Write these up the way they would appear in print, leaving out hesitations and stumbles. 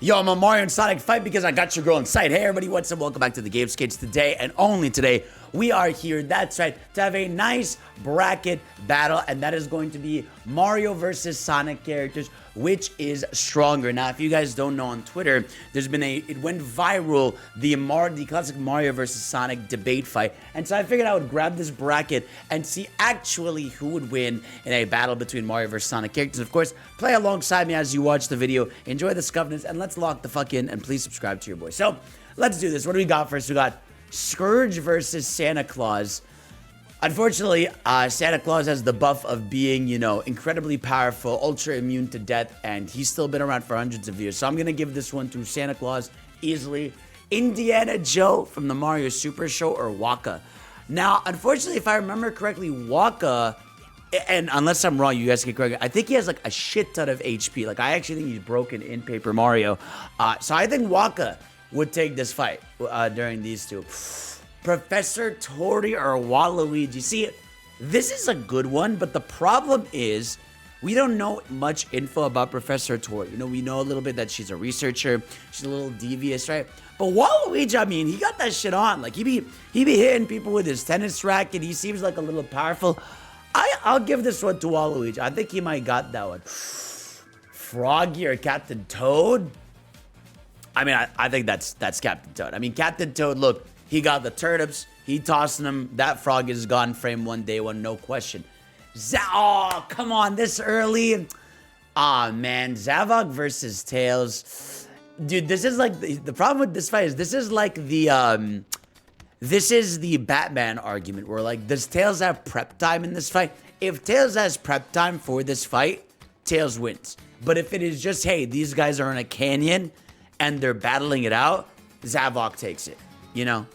Yo, I'm a Mario and Sonic fight because I got your girl in sight. Hey everybody, what's up? Welcome back to the Game Skates. Today and only today, we are here, that's right, to have a nice bracket battle, and that is going to be Mario versus Sonic characters, which is stronger. Now, if you guys don't know, on Twitter, it went viral, the classic Mario versus Sonic debate fight, and so I figured I would grab this bracket and see actually who would win in a battle between Mario versus Sonic characters. Of course, play alongside me as you watch the video, enjoy the scuffness, and let's lock the fuck in, and please subscribe to your boy. So, let's do this. What do we got first? We got Scourge versus Santa Claus. Unfortunately, Santa Claus has the buff of being, incredibly powerful, ultra immune to death, and he's still been around for hundreds of years. So I'm going to give this one to Santa Claus easily. Indiana Joe from the Mario Super Show, or Waka. Now, unfortunately, if I remember correctly, Waka, and unless I'm wrong, you guys can correct me, I think he has like a shit ton of HP. Like, I actually think he's broken in Paper Mario. So I think Waka would take this fight during these two. Professor Tori or Waluigi. See, this is a good one, but the problem is we don't know much info about Professor Tori. We know a little bit that she's a researcher. She's a little devious, right? But Waluigi, I mean, he got that shit on. Like, he be hitting people with his tennis racket. He seems like a little powerful. I'll give this one to Waluigi. I think he might got that one. Froggy or Captain Toad? I mean, I think that's Captain Toad. I mean, Captain Toad, look, he got the turnips. He tossing them. That frog is gone. Frame one, day one, no question. Oh, come on, this early. Ah, man, Zavok versus Tails. Dude, this is like the problem with this fight is this is like the this is the Batman argument where, like, does Tails have prep time in this fight? If Tails has prep time for this fight, Tails wins. But if it is just, hey, these guys are in a canyon and they're battling it out, Zavok takes it,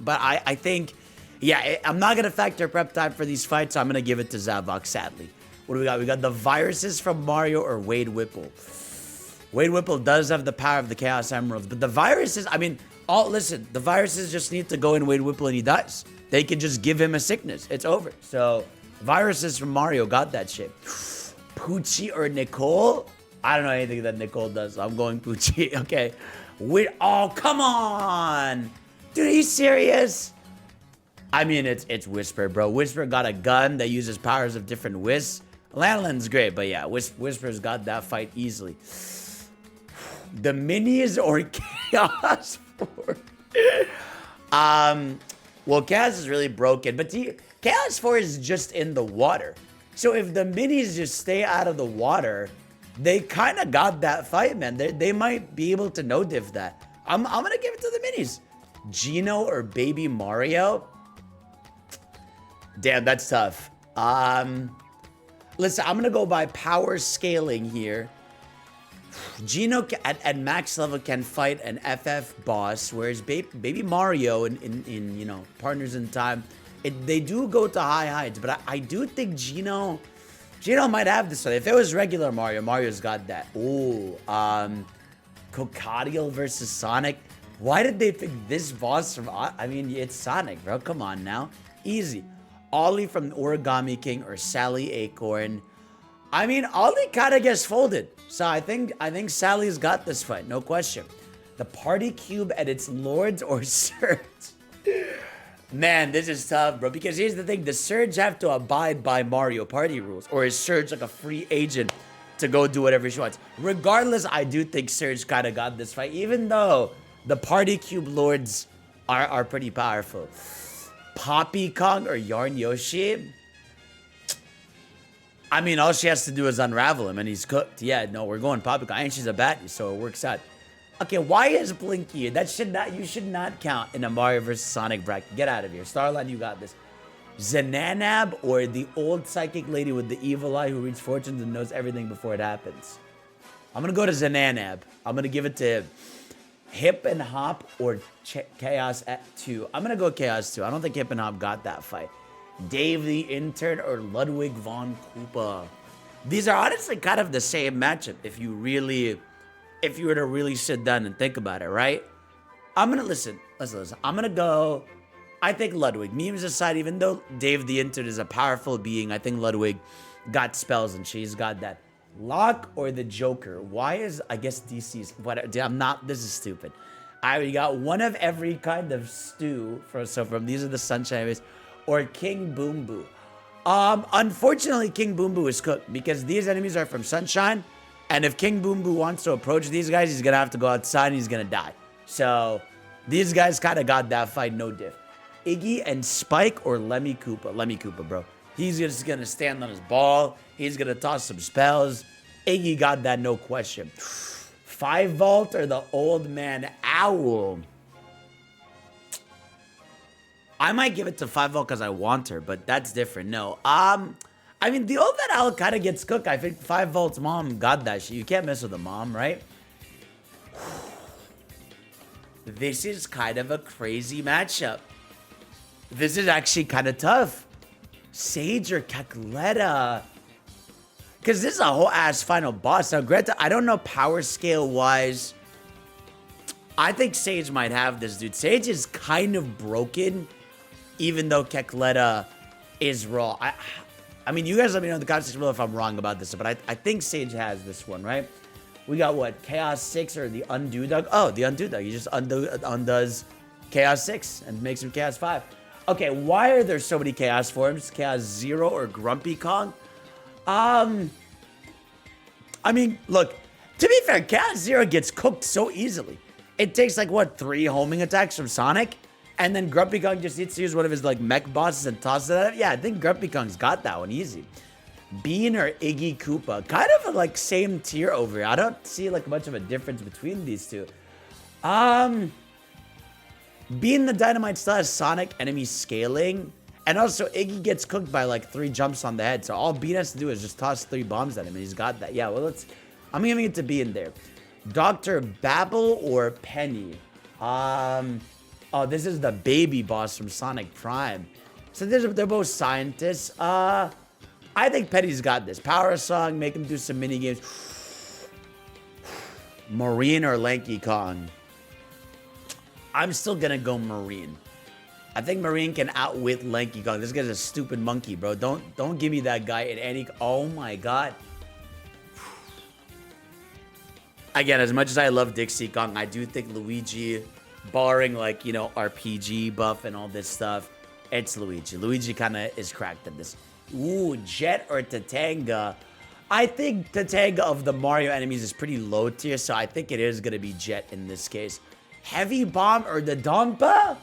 But I think, yeah, I'm not going to factor prep time for these fights, so I'm going to give it to Zavok, sadly. What do we got? We got the viruses from Mario or Wade Whipple. Wade Whipple does have the power of the Chaos Emeralds, but the viruses, I mean, listen, the viruses just need to go in Wade Whipple and he dies. They can just give him a sickness. It's over. So, viruses from Mario got that shit. Poochie or Nicole? I don't know anything that Nicole does, so I'm going Poochie. Okay. Oh, come on. Dude, are you serious? I mean, it's Whisper, bro. Whisper got a gun that uses powers of different wisps. Lanlin's great, but yeah, Whisper's got that fight easily. The minis or Chaos 4? Well, Chaos is really broken, but Chaos 4 is just in the water. So if the minis just stay out of the water, they kind of got that fight, man. They might be able to no-diff that. I'm going to give it to the minis. Gino or Baby Mario? Damn, that's tough. Listen, I'm going to go by power scaling here. Gino at max level can fight an FF boss, whereas Baby Mario in Partners in Time, they do go to high heights, but I do think Gino might have this one. If it was regular Mario, Mario's got that. Ooh, Cocodial versus Sonic. Why did they pick this boss from? I mean, it's Sonic, bro. Come on now, easy. Ollie from Origami King or Sally Acorn. I mean, Ollie kind of gets folded. So I think Sally's got this fight, no question. The Party Cube and its Lords or Surge. Man, this is tough, bro. Because here's the thing. The Surge have to abide by Mario Party rules. Or is Surge like a free agent to go do whatever she wants? Regardless, I do think Surge kind of got this fight. Even though the Party Cube Lords are pretty powerful. Poppy Kong or Yarn Yoshi? I mean, all she has to do is unravel him and he's cooked. Yeah, no, we're going Poppy Kong. And she's a baddie, so it works out. Okay, why is Blinky? You should not count in a Mario vs. Sonic bracket. Get out of here. Starline, you got this. Zananab or the old psychic lady with the evil eye who reads fortunes and knows everything before it happens? I'm going to go to Zananab. I'm going to give it to Hip and Hop or Chaos 2. I'm going to go Chaos 2. I don't think Hip and Hop got that fight. Dave the Intern or Ludwig von Koopa. These are honestly kind of the same matchup if you were to really sit down and think about it, right? I'm gonna listen. I'm gonna go. I think Ludwig. Memes aside, even though Dave the Intern is a powerful being, I think Ludwig got spells and she's got that. Lock or the Joker? Why is, I guess DC's, what, I'm not, this is stupid. We got one of every kind of stew from these are the Sunshine Enemies, or King Boom Boo. Unfortunately, King Boom Boo is cooked because these enemies are from Sunshine, and if King Boom Boo wants to approach these guys, he's gonna have to go outside and he's gonna die. So these guys kind of got that fight no diff. Iggy and Spike or Lemmy Koopa? Lemmy Koopa, bro. He's just gonna stand on his ball. He's gonna toss some spells. Iggy got that, no question. 5 Volt or the Old Man Owl? I might give it to 5 Volt because I want her, but that's different. No. I mean, the Old Man Owl kind of gets cooked. I think 5 Volt's mom got that shit. You can't mess with the mom, right? This is kind of a crazy matchup. This is actually kind of tough. Sage or Cacletta? Because this is a whole ass final boss. Now, granted, I don't know power scale wise. I think Sage might have this, dude. Sage is kind of broken, even though Cacletta is raw. I mean, you guys let me know in the comments below if I'm wrong about this, but I think Sage has this one, right? We got what? Chaos 6 or the Undo Dog? Oh, the Undo Dog. He just undoes Chaos 6 and makes him Chaos 5. Okay, why are there so many Chaos forms? Chaos 0 or Grumpy Kong? I mean, look, to be fair, Chaos 0 gets cooked so easily. It takes like, what, 3 homing attacks from Sonic? And then Grumpy Kong just needs to use one of his like mech bosses and toss it at it. Yeah, I think Grumpy Kong's got that one easy. Bean or Iggy Koopa? Kind of like same tier over here. I don't see like much of a difference between these two. Bean the Dynamite still has Sonic enemy scaling. And also Iggy gets cooked by like 3 jumps on the head. So all Bean has to do is just toss 3 bombs at him and he's got that. Yeah, well, I'm giving it to Bean there. Dr. Babble or Penny? Oh, this is the baby boss from Sonic Prime. So they're both scientists. I think Penny's got this. Power Song, make him do some mini games. Marine or Lanky Kong? I'm still gonna go Marine. I think Marine can outwit Lanky Kong. This guy's a stupid monkey, bro. Don't give me that guy in any. Oh my god. Again, as much as I love Dixie Kong, I do think Luigi, barring like, you know, RPG buff and all this stuff, it's Luigi. Luigi kind of is cracked at this. Ooh, Jet or Tatanga? I think Tatanga of the Mario enemies is pretty low tier, so I think it is going to be Jet in this case. Heavy Bomb or the Dompa?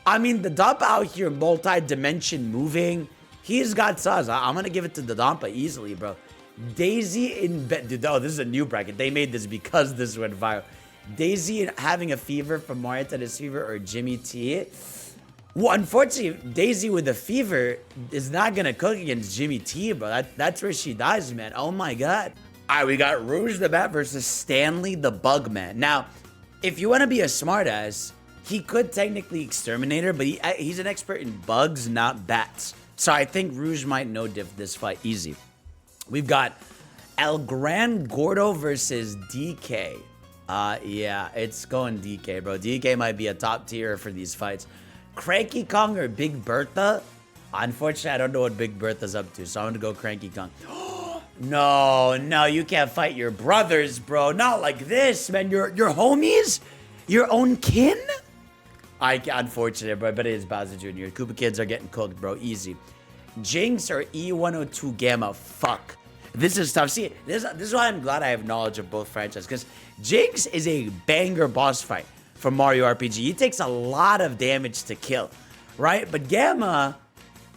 I mean, the Dompa out here, multi-dimension moving. He's got sauce. I'm going to give it to the Dompa easily, bro. Daisy in bed. Dude, oh, this is a new bracket. They made this because this went viral. Daisy having a fever from Mario Tennis Fever or Jimmy T? Well, unfortunately, Daisy with a fever is not going to cook against Jimmy T, bro. That's where she dies, man. Oh, my God. All right, we got Rouge the Bat versus Stanley the Bugman. Now, if you want to be a smartass, he could technically exterminate her, but he's an expert in bugs, not bats. So I think Rouge might no-diff this fight easy. We've got El Gran Gordo versus DK. Yeah, it's going DK, bro. DK might be a top tier for these fights. Cranky Kong or Big Bertha? Unfortunately, I don't know what Big Bertha's up to, so I'm gonna go Cranky Kong. No, you can't fight your brothers, bro. Not like this, man. Your homies? Your own kin? Unfortunate, bro, but it is Bowser Jr. Koopa kids are getting cooked, bro. Easy. Jinx or E102 Gamma? Fuck. This is tough. See, this is why I'm glad I have knowledge of both franchises, because Jinx is a banger boss fight from Mario RPG. He takes a lot of damage to kill, right? But Gamma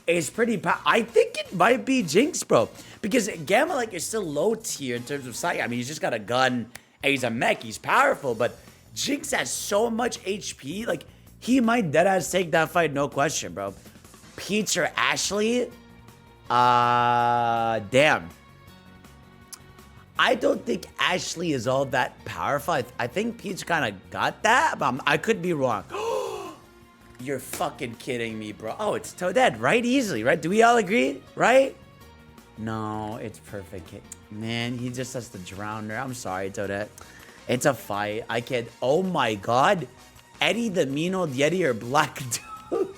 is pretty I think it might be Jinx, bro. Because Gamma, like, is still low tier in terms of sight. I mean, he's just got a gun and he's a mech. He's powerful, but Jinx has so much HP. Like, he might deadass take that fight, no question, bro. Peach or Ashley? Damn. I don't think Ashley is all that powerful. I think Peach kind of got that, but I could be wrong. You're fucking kidding me, bro. Oh, it's Toadette, right? Easily, right? Do we all agree, right? No, it's perfect. Man, he just has to drown her. I'm sorry, Toadette. It's a fight. I can't. Oh my god. Eddie the Mean Old Yeti or Black Dude?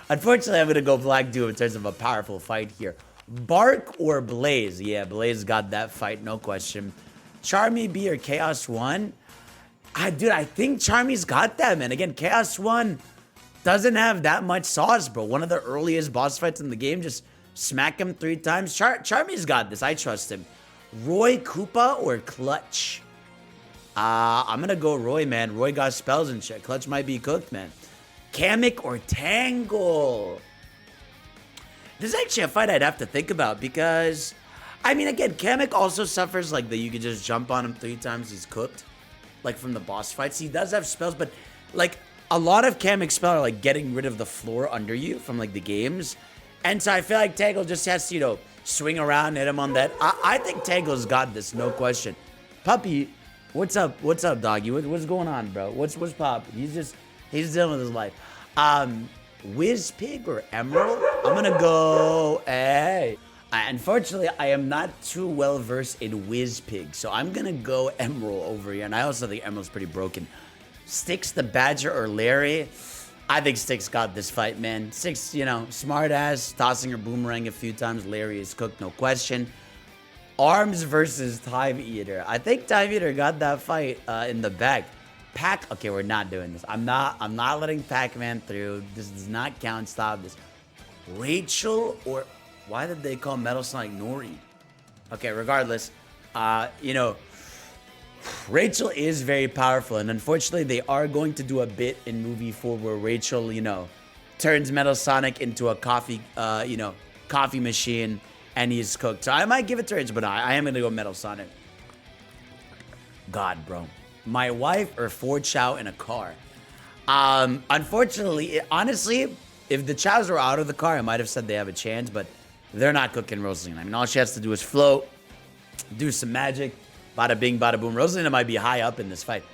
Unfortunately, I'm going to go Black Dude in terms of a powerful fight here. Bark or Blaze? Yeah, Blaze got that fight, no question. Charmy B or Chaos 1? Dude, I think Charmy's got that, man. Again, Chaos 1 doesn't have that much sauce, bro. One of the earliest boss fights in the game, just smack him 3 times. Charmy's got this. I trust him. Roy Koopa or Clutch? I'm gonna go Roy, man. Roy got spells and shit. Clutch might be cooked, man. Kamek or Tangle? This is actually a fight I'd have to think about because, I mean, again, Kamek also suffers like that you could just jump on him 3 times, he's cooked. Like from the boss fights. He does have spells, but like a lot of Kamek's spells are like getting rid of the floor under you from like the games. And so I feel like Tangle just has to, you know, swing around, hit him on that. I think Tangle's got this, no question. Puppy, what's up? What's up, doggy? What's going on, bro? What's Pop? He's dealing with his life. Whiz Pig or Emerald? I'm gonna go, hey. Unfortunately, I am not too well versed in Whiz Pig, so I'm gonna go Emerald over here. And I also think Emerald's pretty broken. Styx the Badger or Larry? I think Styx got this fight, man. Styx, you know, smart ass, tossing her boomerang a few times. Larry is cooked, no question. Arms versus Time Eater. I think Time Eater got that fight in the bag. Pac, okay, we're not doing this. I'm not letting Pac-Man through. This does not count. Stop this. Rachel or why did they call Metal Sonic Nori? Okay, regardless, you know, Rachel is very powerful, and unfortunately, they are going to do a bit in movie 4 where Rachel, you know, turns Metal Sonic into a coffee machine, and he's cooked. So I might give it to Rachel, but I am gonna go Metal Sonic. God, bro, my wife or 4 Chow in a car. Unfortunately, honestly, if the Chows were out of the car, I might have said they have a chance, but they're not cooking Rosalina. I mean, all she has to do is float, do some magic, bada bing, bada boom. Rosalina might be high up in this fight.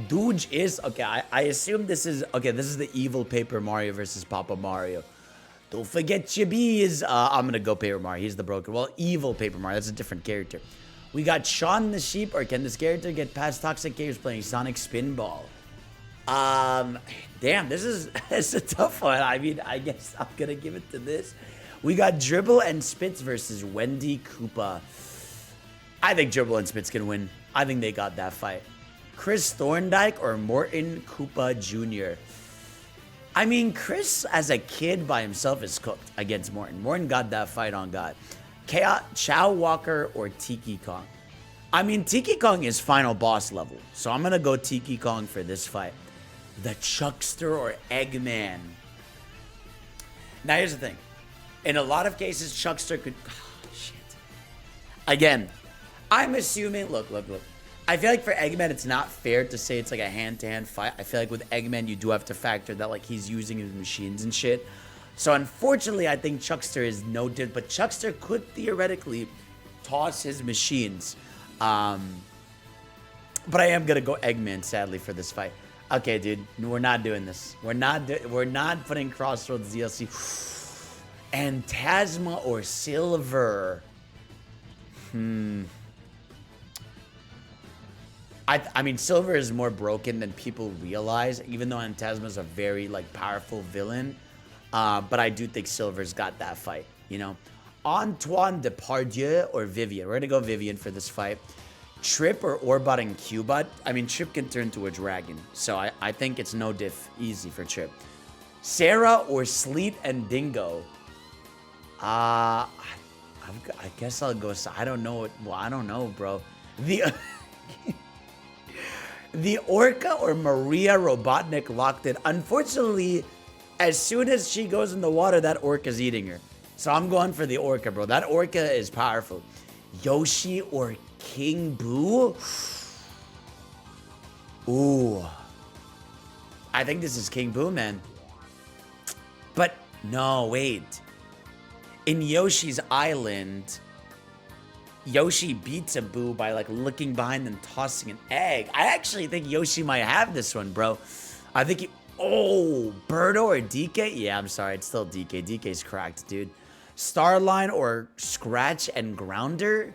Dooge is, okay, I assume this is, okay, this is the evil Paper Mario versus Papa Mario. Don't forget your bees. I'm going to go Paper Mario. He's the broker. Well, evil Paper Mario. That's a different character. We got Sean the Sheep, or can this character get past Toxic Caves playing Sonic Spinball? Damn, this is it's a tough one. I mean, I guess I'm going to give it to this. We got Dribble and Spitz versus Wendy Koopa. I think Dribble and Spitz can win. I think they got that fight. Chris Thorndike or Morton Koopa Jr.? I mean, Chris as a kid by himself is cooked against Morton. Morton got that fight on God. Chow Walker or Tiki Kong? I mean, Tiki Kong is final boss level, so I'm going to go Tiki Kong for this fight. The Chuckster or Eggman? Now, here's the thing. In a lot of cases, Chuckster could... Oh, shit. Again, I'm assuming... Look. I feel like for Eggman, it's not fair to say it's like a hand-to-hand fight. I feel like with Eggman, you do have to factor that like he's using his machines and shit. So unfortunately, I think Chuckster is no good. But Chuckster could theoretically toss his machines. But I am going to go Eggman, sadly, for this fight. Okay, dude. We're not doing this. We're not putting Crossroads DLC... Phantasma or Silver? I mean, Silver is more broken than people realize, even though Phantasma is a very, like, powerful villain. But I do think Silver's got that fight, you know? Antoine Depardieu or Vivian? We're going to go Vivian for this fight. Trip or Orbot and Cubot? I mean, Trip can turn to a dragon, so I think it's no diff easy for Trip. Sarah or Sleet and Dingo? I guess I'll go. I don't know. Well, I don't know, bro. The Orca or Maria Robotnik locked in. Unfortunately, as soon as she goes in the water, that Orca's eating her. So I'm going for the Orca, bro. That Orca is powerful. Yoshi or King Boo? Ooh. I think this is King Boo, man. But no, wait. In Yoshi's Island, Yoshi beats a Boo by like looking behind and tossing an egg. I actually think Yoshi might have this one, bro. I think he... Oh, Birdo or DK? Yeah, I'm sorry. It's still DK. DK's cracked, dude. Starline or Scratch and Grounder?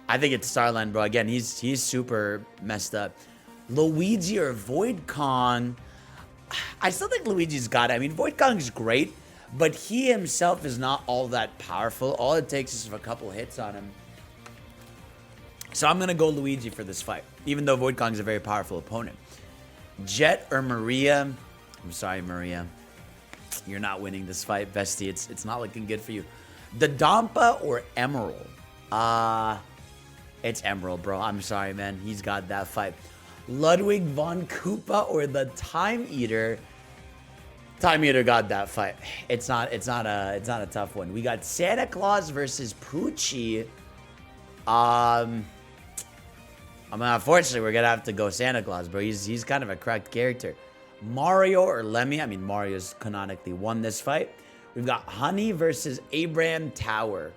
I think it's Starline, bro. Again, he's super messed up. Luigi or Void Kong? I still think Luigi's got it. I mean, Void Kong's great, But he himself is not all that powerful. All it takes is a couple hits on him. So I'm going to go Luigi for this fight, even though Void Kong is a very powerful opponent. Jet or Maria? I'm sorry, Maria. You're not winning this fight, bestie. It's not looking good for you. The Dampa or Emerald? It's Emerald, bro. I'm sorry, man. He's got that fight. Ludwig von Koopa or the Time Eater? Time Eater got that fight. It's not a tough one. We got Santa Claus versus Poochie. Unfortunately, we're gonna have to go Santa Claus, bro. He's kind of a cracked character. Mario or Lemmy? I mean, Mario's canonically won this fight. We've got Honey versus Abraham Tower.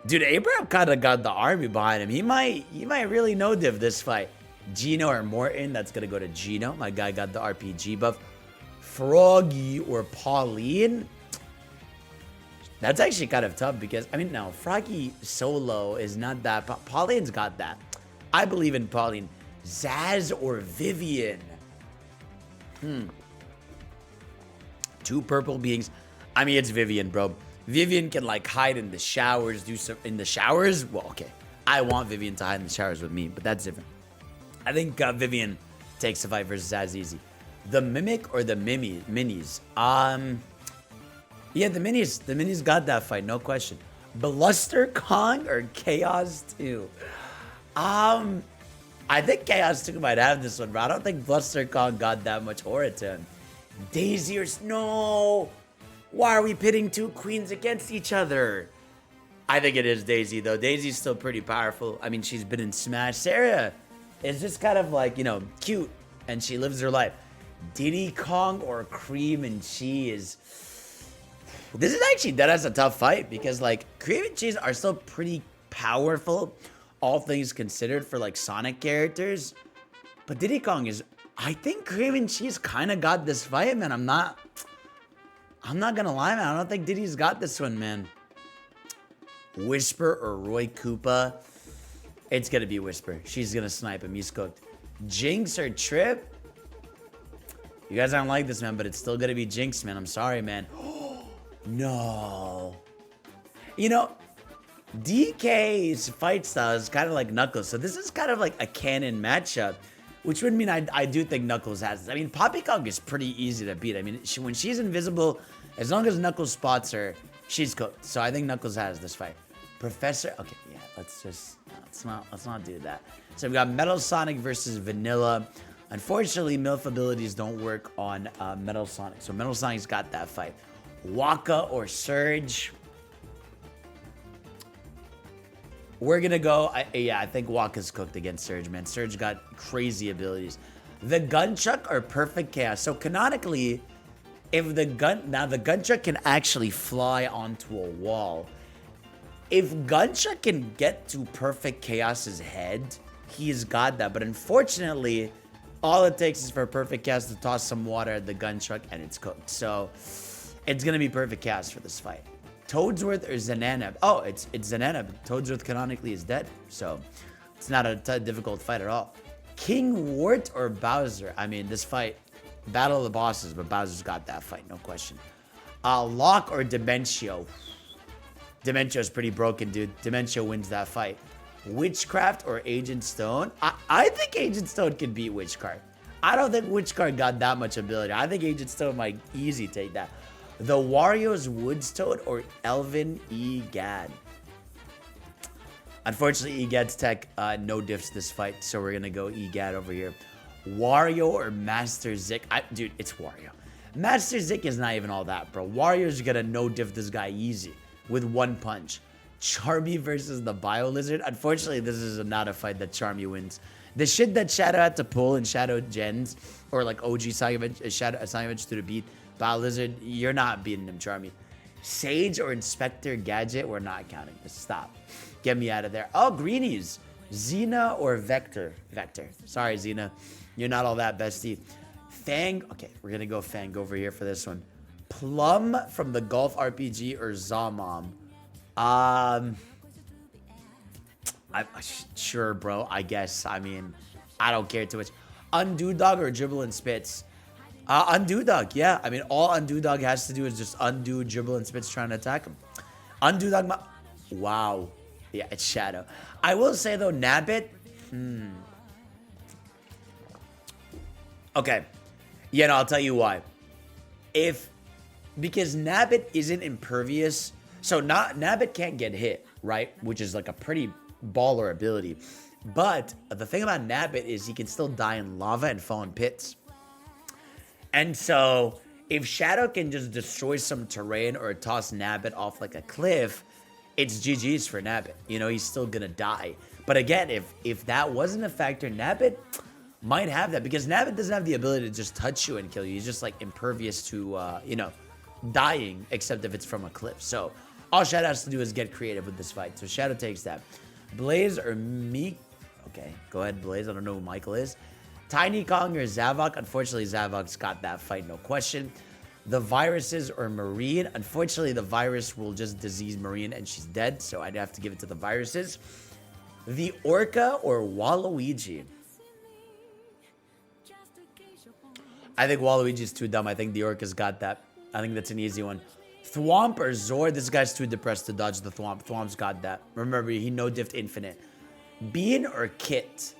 Dude, Abraham kind of got the army behind him. He might really no div this fight. Gino or Morton? That's gonna go to Gino. My guy got the RPG buff. Froggy or Pauline? That's actually kind of tough because, I mean, no, Froggy solo is not that. Pauline's got that. I believe in Pauline. Zaz or Vivian? Two purple beings. I mean, it's Vivian, bro. Vivian can, like, hide in the showers, do some in the showers. Well, okay. I want Vivian to hide in the showers with me, but that's different. I think Vivian takes the fight versus Zaz easy. The Mimic or the Minis? Yeah, the Minis. The Minis got that fight, no question. Bluster Kong or Chaos 2? I think Chaos 2 might have this one, bro. I don't think Bluster Kong got that much aura to him. Daisy or... No! Why are we pitting two queens against each other? I think it is Daisy, though. Daisy's still pretty powerful. I mean, she's been in Smash. Sarah is just kind of like, you know, cute, and she lives her life. Diddy Kong or Cream and Cheese? This is actually, that is a tough fight because, like, Cream and Cheese are still pretty powerful, all things considered, for, like, Sonic characters. But Diddy Kong is... I think Cream and Cheese kind of got this fight, man. I'm not gonna lie, man. I don't think Diddy's got this one, man. Whisper or Roy Koopa? It's gonna be Whisper. She's gonna snipe him. He's cooked. Jinx or Trip? You guys aren't like this, man, but it's still gonna be Jinx, man. I'm sorry, man. No. You know, DK's fight style is kind of like Knuckles, so this is kind of like a canon matchup, which would mean I do think Knuckles has this. I mean, Poppy Kong is pretty easy to beat. I mean, when she's invisible, as long as Knuckles spots her, she's cooked. So I think Knuckles has this fight. Professor, okay, yeah, let's not do that. So we got Metal Sonic versus Vanilla. Unfortunately, MILF abilities don't work on Metal Sonic, so Metal Sonic's got that fight. Waka or Surge? We're gonna go, I think Waka's cooked against Surge, man. Surge got crazy abilities. The Gunchuck or Perfect Chaos? So canonically, if the Gunchuck can actually fly onto a wall. If Gunchuck can get to Perfect Chaos's head, he's got that. But unfortunately, all it takes is for Perfect Chaos to toss some water at the Gunchuck and it's cooked. So it's gonna be Perfect Chaos for this fight. Toadsworth or Zananab? Oh, it's Zananab. Toadsworth canonically is dead, so it's not a difficult fight at all. King Wart or Bowser? I mean, this fight, battle of the bosses, but Bowser's got that fight, no question. Locke or Dementio? Dementio's pretty broken, dude. Dementio wins that fight. Witchcraft or Agent Stone? I think Agent Stone can beat Witchcraft. I don't think Witchcraft got that much ability. I think Agent Stone might easy take that. The Wario's Woods Toad or Elvin Egad? Unfortunately, Egad's tech no diffs this fight, so we're gonna go Egad over here. Wario or Master Zik? Dude, it's Wario. Master Zik is not even all that, bro. Wario's gonna no diff this guy easy with one punch. Charmy versus the Bio Lizard? Unfortunately, this is not a fight that Charmy wins. The shit that Shadow had to pull in Shadow Gens, or like OG Shadow to the beat Bio Lizard, you're not beating him, Charmy. Sage or Inspector Gadget? We're not counting this. Stop. Get me out of there. Oh, Greenies. Xena or Vector? Vector. Sorry, Xena. You're not all that, bestie. Fang. Okay, we're going to go Fang over here for this one. Plum from the Golf RPG or Zamom? Sure, bro. I guess. I mean, I don't care too much. Undo Dog or Dribble and Spits? Undo dog, yeah. I mean, all undo dog has to do is just undo, dribble, and spits trying to attack him. Undo dog, wow. Yeah, it's Shadow. I will say though, Nabbit. Okay. Yeah, no, I'll tell you why. Because Nabbit isn't impervious, so Nabbit can't get hit, right? Which is like a pretty baller ability. But the thing about Nabbit is he can still die in lava and fall in pits. And so if Shadow can just destroy some terrain or toss Nabbit off like a cliff, it's GG's for Nabbit. You know, he's still gonna die. But again, if that wasn't a factor, Nabbit might have that because Nabbit doesn't have the ability to just touch you and kill you. He's just like impervious to, you know, dying, except if it's from a cliff. So all Shadow has to do is get creative with this fight. So Shadow takes that. Blaze or Meek? Okay, go ahead, Blaze. I don't know who Michael is. Tiny Kong or Zavok? Unfortunately, Zavok's got that fight, no question. The Viruses or Marine? Unfortunately, the Virus will just disease Marine and she's dead, so I'd have to give it to the Viruses. The Orca or Waluigi? I think Waluigi's too dumb. I think the Orca's got that. I think that's an easy one. Thwomp or Zord? This guy's too depressed to dodge the Thwomp. Thwomp's got that. Remember, he no-diffed infinite. Bean or Kit?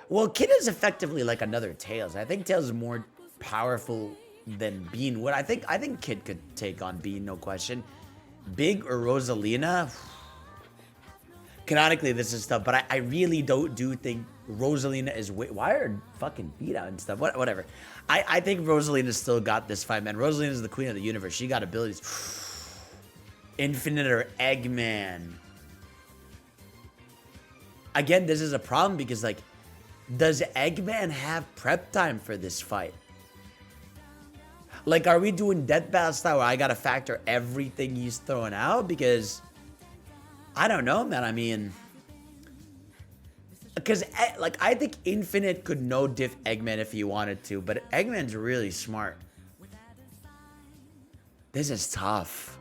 Well, Kit is effectively like another Tails. I think Tails is more powerful than Bean would. I think Kit could take on Bean, no question. Big or Rosalina? Canonically, this is tough, but I really do think Rosalina is... Why are fucking beat out and stuff? Whatever. I think Rosalina still got this fight, man. Rosalina is the queen of the universe. She got abilities. Infinite or Eggman? Again, this is a problem because, like, does Eggman have prep time for this fight? Like, are we doing Death Battle style where I gotta factor everything he's throwing out? Because I don't know, man. I mean, because like I think Infinite could no diff Eggman if he wanted to, but Eggman's really smart. This is tough.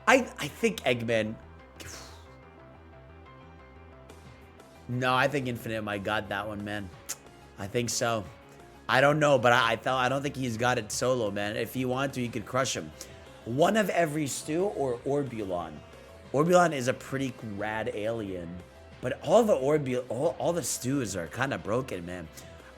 I think Eggman. No, I think Infinite might got that one, man. I think so. I don't know, but I don't think he's got it solo, man. If he wanted to, he could crush him. One of every stew or Orbulon? Orbulon is a pretty rad alien, but all the stews are kind of broken, man.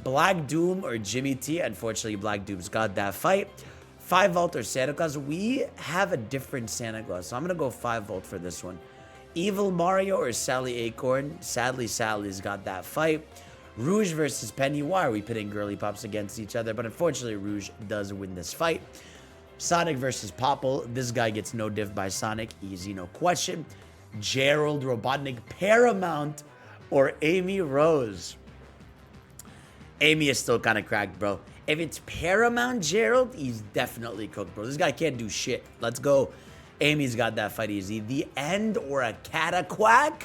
Black Doom or Jimmy T? Unfortunately, Black Doom's got that fight. 5 Volt or Santa Claus? We have a different Santa Claus, so I'm gonna go 5 Volt for this one. Evil Mario or Sally Acorn? Sadly, Sally's got that fight. Rouge versus Penny. Why are we pitting girly pops against each other? But unfortunately, Rouge does win this fight. Sonic versus Popple. This guy gets no div by Sonic. Easy, no question. Gerald, Robotnik, Paramount, or Amy Rose? Amy is still kind of cracked, bro. If it's Paramount Gerald, he's definitely cooked, bro. This guy can't do shit. Let's go. Amy's got that fight easy. The End or a Cataquack?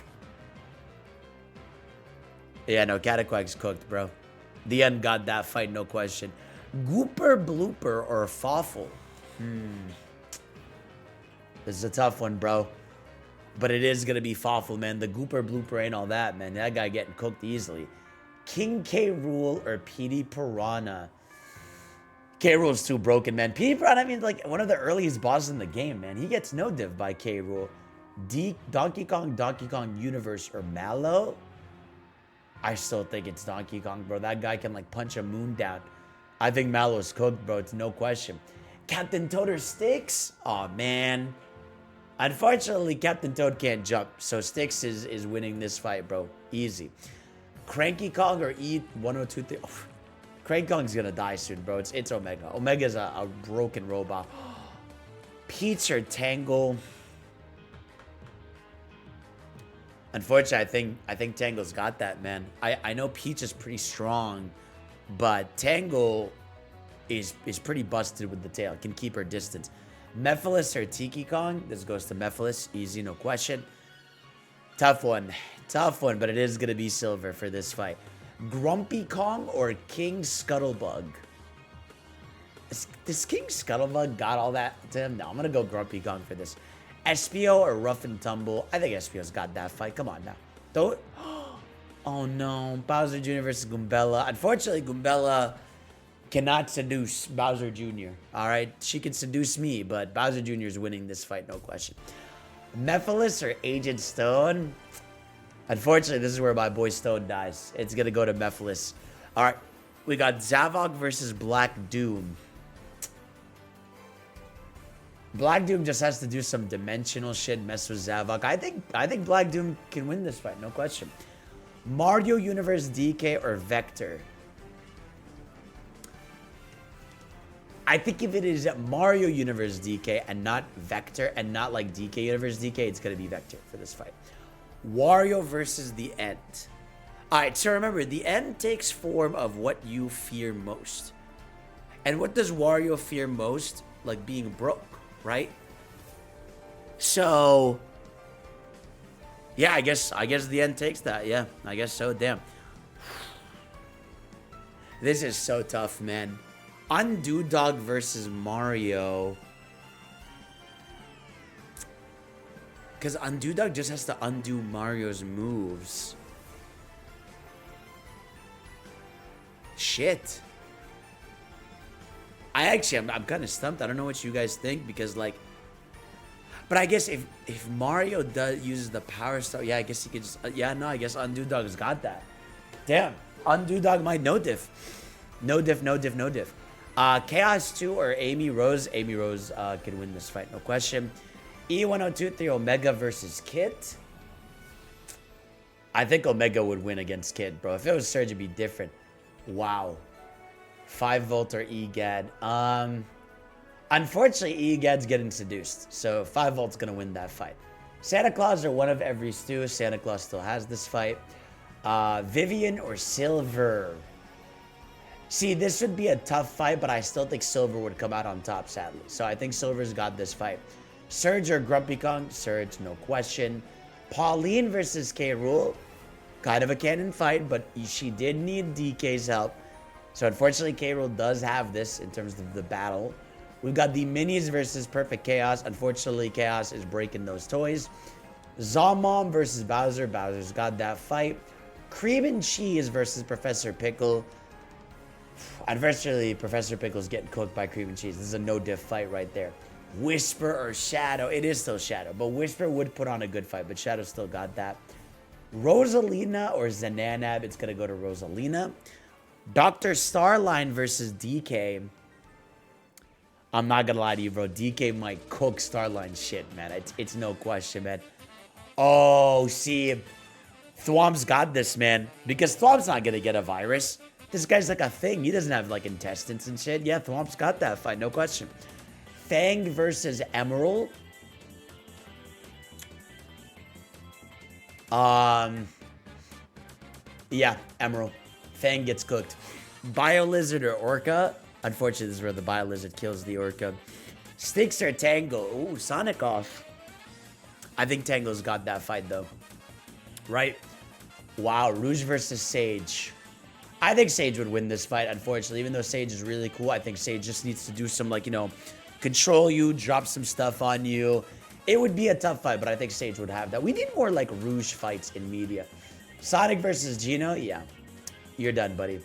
Yeah, no, Cataquack's cooked, bro. The End got that fight, no question. Gooper Blooper or Fawful? This is a tough one, bro. But it is going to be Fawful, man. The Gooper Blooper ain't all that, man. That guy getting cooked easily. King K. Rool or PD Piranha? K. Rool's too broken, man. PD Piranha, I mean, like, one of the earliest bosses in the game, man. He gets no div by K. Rool. Donkey Kong Universe, or Mallow? I still think it's Donkey Kong, bro. That guy can, like, punch a moon down. I think Mallow's cooked, bro. It's no question. Captain Toad or Styx? Oh man. Unfortunately, Captain Toad can't jump, so Styx is winning this fight, bro. Easy. Cranky Kong or E1023? Oh, Cranky Kong's gonna die soon, bro. It's Omega. Omega's a broken robot. Peach or Tangle? Unfortunately, I think Tangle's got that, man. I know Peach is pretty strong, but Tangle is pretty busted with the tail. Can keep her distance. Mephiles or Tiki Kong? This goes to Mephiles. Easy, no question. Tough one, but it is going to be silver for this fight. Grumpy Kong or King Scuttlebug? Does King Scuttlebug got all that to him? No, I'm going to go Grumpy Kong for this. Espio or Rough and Tumble? I think Espio's got that fight. Come on now. Don't... Oh no, Bowser Jr. versus Goombella. Unfortunately, Goombella cannot seduce Bowser Jr. All right, she can seduce me, but Bowser Jr. is winning this fight, no question. Mephiles or Agent Stone? Unfortunately, this is where my boy Stone dies. It's gonna go to Mephiles. All right, we got Zavok versus Black Doom. Black Doom just has to do some dimensional shit, mess with Zavok. I think Black Doom can win this fight, no question. Mario Universe DK or Vector? I think if it is Mario Universe DK and not Vector and not like DK Universe DK, it's going to be Vector for this fight. Wario versus the End. All right, so remember, the End takes form of what you fear most. And what does Wario fear most? Like being broke, right? So, yeah, I guess the End takes that. Yeah, I guess so. Damn. This is so tough, man. Undo Dog versus Mario. Because Undo Dog just has to undo Mario's moves. Shit. I'm kind of stumped. I don't know what you guys think because like, but I guess if Mario uses the power star, yeah, I guess he could just I guess Undo Dog's got that. Damn, Undo Dog might no diff. No diff. Chaos 2 or Amy Rose? Amy Rose can win this fight, no question. E1023 Omega versus Kit. I think Omega would win against Kit, bro. If it was Surge, it'd be different. Wow. 5 Volt or EGAD. Unfortunately, EGAD's getting seduced, so 5 Volt's gonna win that fight. Santa Claus or one of every stew. Santa Claus still has this fight. Vivian or Silver. See, this would be a tough fight, but I still think Silver would come out on top, sadly. So I think Silver's got this fight. Surge or Grumpy Kong? Surge, no question. Pauline versus K. Rool. Kind of a canon fight, but she did need DK's help. So unfortunately, K. Rool does have this in terms of the battle. We've got the Minis versus Perfect Chaos. Unfortunately, Chaos is breaking those toys. Zomom versus Bowser. Bowser's got that fight. Cream and Cheese versus Professor Pickle. Unfortunately, Professor Pickle's getting cooked by Cream and Cheese. This is a no-diff fight right there. Whisper or Shadow. It is still Shadow, but Whisper would put on a good fight, but Shadow still got that. Rosalina or Zananab. It's going to go to Rosalina. Dr. Starline versus DK. I'm not going to lie to you, bro. DK might cook Starline shit, man. It's no question, man. Oh, see. Thwomp's got this, man. Because Thwomp's not going to get a virus. This guy's like a thing. He doesn't have like intestines and shit. Yeah, Thwomp's got that fight, no question. Fang versus Emerald. Yeah, Emerald. Fang gets cooked. Biolizard or Orca. Unfortunately, this is where the Biolizard kills the Orca. Styx or Tango. Ooh, Sonic off. I think Tango's got that fight though. Right? Wow, Rouge versus Sage. I think Sage would win this fight, unfortunately. Even though Sage is really cool, I think Sage just needs to do some, like, you know, control you, drop some stuff on you. It would be a tough fight, but I think Sage would have that. We need more, like, Rouge fights in media. Sonic versus Gino? Yeah. You're done, buddy.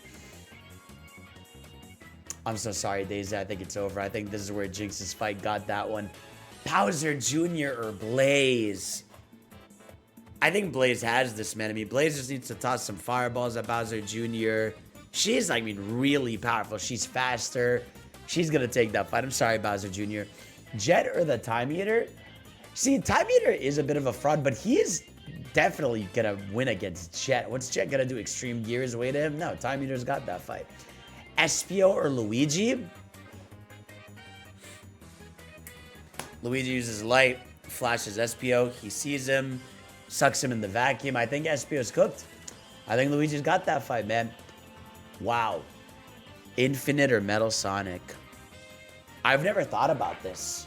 I'm so sorry, Daisy. I think it's over. I think this is where Jinx's fight got that one. Bowser Jr. or Blaze? I think Blaze has this, man. I mean, Blaze just needs to toss some fireballs at Bowser Jr. She's, I mean, really powerful. She's faster. She's going to take that fight. I'm sorry, Bowser Jr. Jet or the Time Eater? See, Time Eater is a bit of a fraud, but he is definitely going to win against Jet. What's Jet going to do? Extreme Gears away to him? No, Time Eater's got that fight. Espio or Luigi? Luigi uses light, flashes Espio. He sees him. Sucks him in the vacuum. I think Espio's cooked. I think Luigi's got that fight, man. Wow. Infinite or Metal Sonic? I've never thought about this.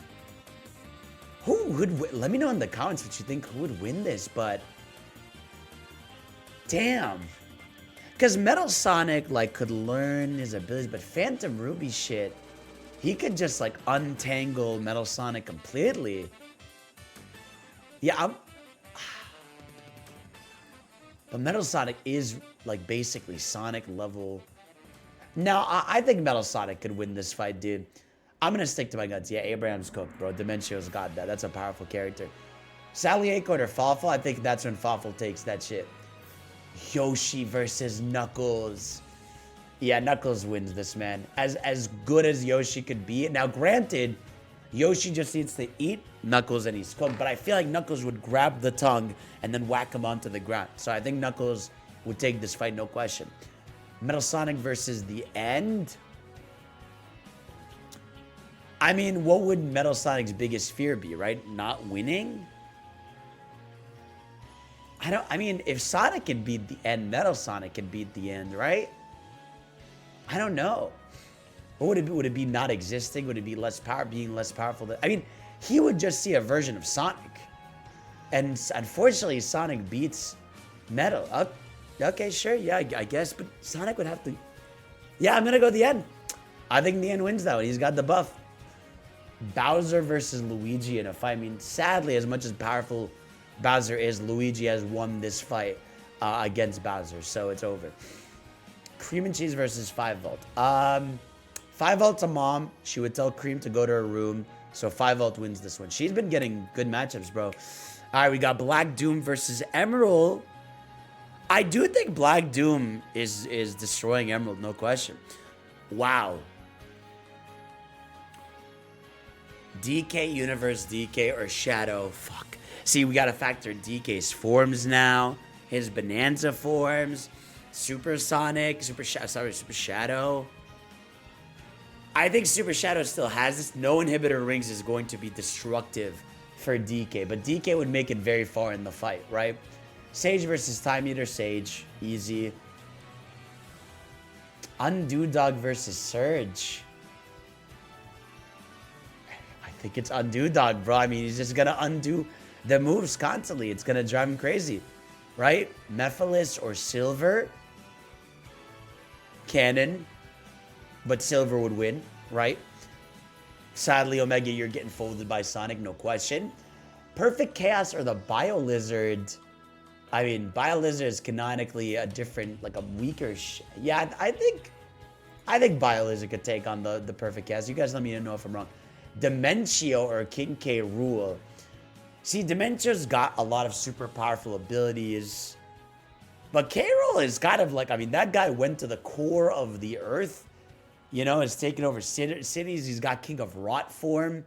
Who would win? Let me know in the comments what you think. Who would win this, but... Damn. Because Metal Sonic, like, could learn his abilities, but Phantom Ruby shit, he could just, like, untangle Metal Sonic completely. Yeah, But Metal Sonic is, like, basically Sonic level. No, I think Metal Sonic could win this fight, dude. I'm gonna stick to my guns. Yeah, Abraham's cooked, bro. Dementio's got that. That's a powerful character. Sally Acorn or Fawful, I think that's when Fawful takes that shit. Yoshi versus Knuckles. Yeah, Knuckles wins this, man. As good as Yoshi could be. Now, granted, Yoshi just needs to eat Knuckles and he's cooked, but I feel like Knuckles would grab the tongue and then whack him onto the ground. So I think Knuckles would take this fight, no question. Metal Sonic versus the End. I mean, what would Metal Sonic's biggest fear be, right? Not winning? I mean, if Sonic can beat the End, Metal Sonic can beat the End, right? I don't know. What would it be? Would it be not existing? Would it be being less powerful? I mean, he would just see a version of Sonic. And unfortunately, Sonic beats Metal. Okay, sure, yeah, I guess. But Sonic would have to... Yeah, I'm going to go the End. I think the End wins that one. He's got the buff. Bowser versus Luigi in a fight. I mean, sadly, as much as powerful Bowser is, Luigi has won this fight against Bowser. So it's over. Cream and Cheese versus 5 Volt. 5 Volt's a mom. She would tell Cream to go to her room. So 5 Volt wins this one. She's been getting good matchups, bro. All right, we got Black Doom versus Emerald. I do think Black Doom is destroying Emerald, no question. Wow. DK Universe, DK, or Shadow. Fuck. See, we gotta factor DK's forms now. His Bonanza forms. Super Sonic, Super Shadow. I think Super Shadow still has this. No inhibitor rings is going to be destructive for DK, but DK would make it very far in the fight, right? Sage versus Time Eater, Sage. Easy. Undo Dog versus Surge. I think it's Undo Dog, bro. I mean, he's just gonna undo the moves constantly. It's gonna drive him crazy, right? Mephiles or Silver. Cannon, but Silver would win, right? Sadly, Omega, you're getting folded by Sonic, no question. Perfect Chaos or the Bio Lizard. I mean, Bio Lizard is canonically a different, like a weaker. Yeah, I think Bio Lizard could take on the Perfect Chaos. You guys let me know if I'm wrong. Dementio or King K. Rool. See, Dementio's got a lot of super powerful abilities. But K-Rool is kind of like, I mean, that guy went to the core of the earth. You know, has taken over cities. He's got King of Rot form.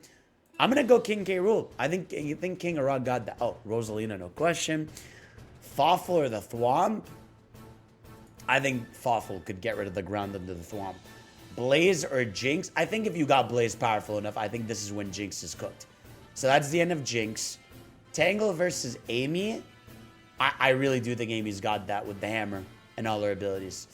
I'm going to go King K-Rool. I think King of Rot got that. Oh, Rosalina, no question. Fawful or the Thwomp? I think Fawful could get rid of the ground under the Thwomp. Blaze or Jinx? I think if you got Blaze powerful enough, I think this is when Jinx is cooked. So that's the end of Jinx. Tangle versus Amy. I really do think Amy's got that with the hammer and all her abilities.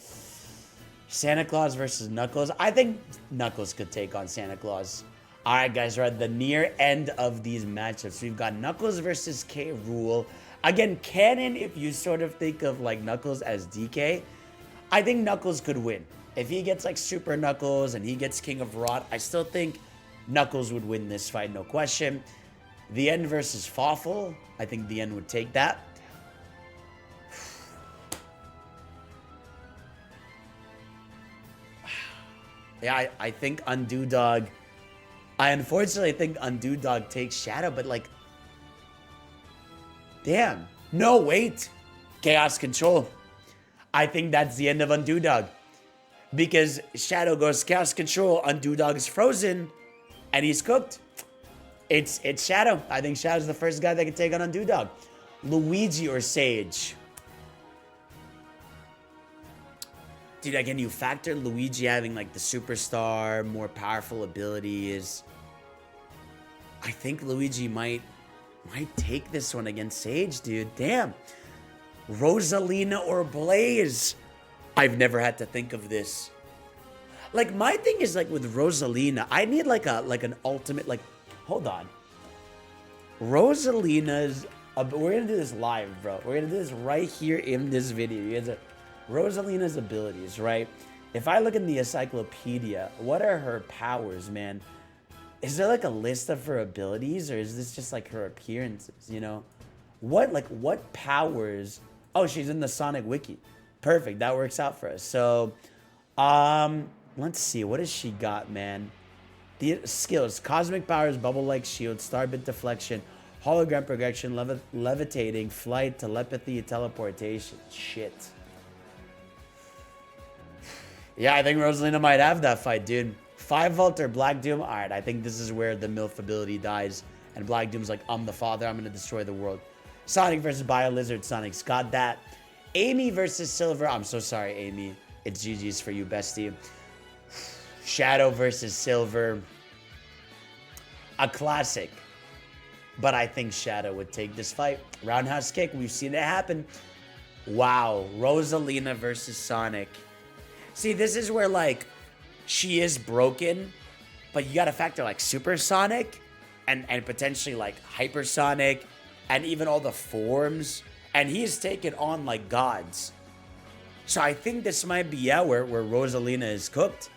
Santa Claus versus Knuckles. I think Knuckles could take on Santa Claus. All right, guys, we're at the near end of these matchups. We've got Knuckles versus K. Rool. Again, canon, if you sort of think of like Knuckles as DK, I think Knuckles could win. If he gets like Super Knuckles and he gets King of Rot, I still think Knuckles would win this fight, no question. The End versus Fawful. I think the End would take that. Yeah, I think Undo Dog. I unfortunately think Undo Dog takes Shadow, but like, damn. No, wait. Chaos Control. I think that's the end of Undo Dog. Because Shadow goes Chaos Control, Undo Dog is frozen, and he's cooked. It's Shadow. I think Shadow's the first guy that can take on Undo Dog. Luigi or Sage? Dude, again, you factor Luigi having like the superstar, more powerful abilities. I think Luigi might take this one against Sage, dude. Damn. Rosalina or Blaze? I've never had to think of this. Like, my thing is like with Rosalina, I need like an ultimate, like, hold on. Rosalina's, we're gonna do this live, bro. We're gonna do this right here in this video. You guys, Rosalina's abilities, right? If I look in the encyclopedia, what are her powers, man? Is there like a list of her abilities, or is this just like her appearances, you know? What powers? Oh, she's in the Sonic Wiki. Perfect, that works out for us. So, Let's see. What has she got, man? The skills: cosmic powers, bubble-like shield, starbit deflection, hologram projection, levitating, flight, telepathy, teleportation. Shit. Yeah, I think Rosalina might have that fight, dude. 5 Volt or Black Doom. All right, I think this is where the MILF ability dies. And Black Doom's like, I'm the father. I'm going to destroy the world. Sonic versus Bio Lizard. Sonic's got that. Amy versus Silver. I'm so sorry, Amy. It's GG's for you, bestie. Shadow versus Silver. A classic. But I think Shadow would take this fight. Roundhouse kick. We've seen it happen. Wow. Rosalina versus Sonic. See, this is where, like, she is broken, but you got to factor, like, Supersonic and potentially, like, Hypersonic and even all the forms. And he's taken on, like, gods. So I think this might be, yeah, where Rosalina is cooked.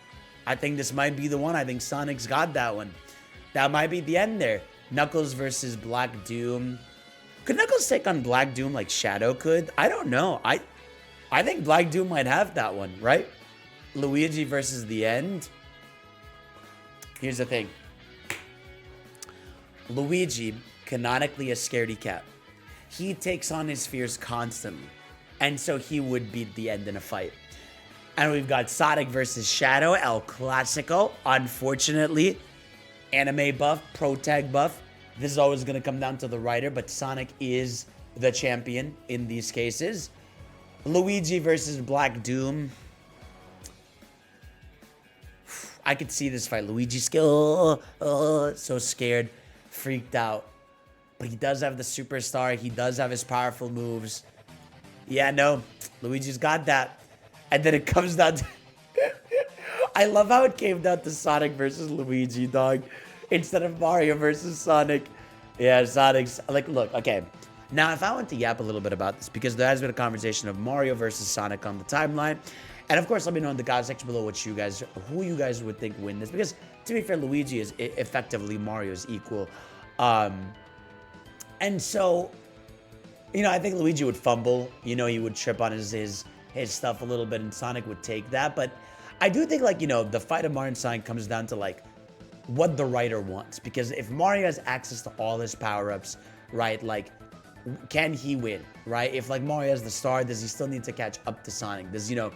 I think this might be the one. I think Sonic's got that one. That might be the end there. Knuckles versus Black Doom. Could Knuckles take on Black Doom like Shadow could? I don't know. I think Black Doom might have that one, right? Luigi versus the End. Here's the thing. Luigi, canonically a scaredy cat. He takes on his fears constantly. And so he would beat the End in a fight. And we've got Sonic versus Shadow, El Clasico. Unfortunately, anime buff, pro tag buff. This is always going to come down to the writer, but Sonic is the champion in these cases. Luigi versus Black Doom. I could see this fight. Luigi skill, so scared, freaked out. But he does have the superstar. He does have his powerful moves. Yeah, no, Luigi's got that. And then it comes down to... I love how it came down to Sonic versus Luigi, dog. Instead of Mario versus Sonic. Yeah, Sonic's... Like, look, okay. Now, if I want to yap a little bit about this, because there has been a conversation of Mario versus Sonic on the timeline. And of course, let me know in the comment section below who you guys would think win this. Because to be fair, Luigi is effectively Mario's equal. And so, you know, I think Luigi would fumble. You know, he would trip on his stuff a little bit, and Sonic would take that. But I do think, like, you know, the fight of Mario and Sonic comes down to, like, what the writer wants. Because if Mario has access to all his power-ups, right, like, can he win, right? If, like, Mario has the star, does he still need to catch up to Sonic? Does, you know,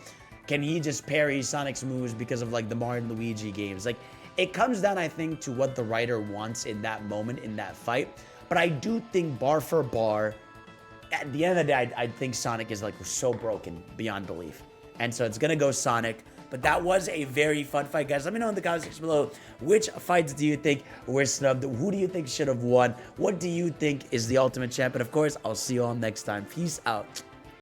can he just parry Sonic's moves because of, like, the Mario and Luigi games? Like, it comes down, I think, to what the writer wants in that moment, in that fight. But I do think, bar for bar, at the end of the day, I think Sonic is, like, so broken beyond belief. And so it's going to go Sonic. But that was a very fun fight, guys. Let me know in the comments section below, which fights do you think were snubbed? Who do you think should have won? What do you think is the ultimate champ? And of course, I'll see you all next time. Peace out.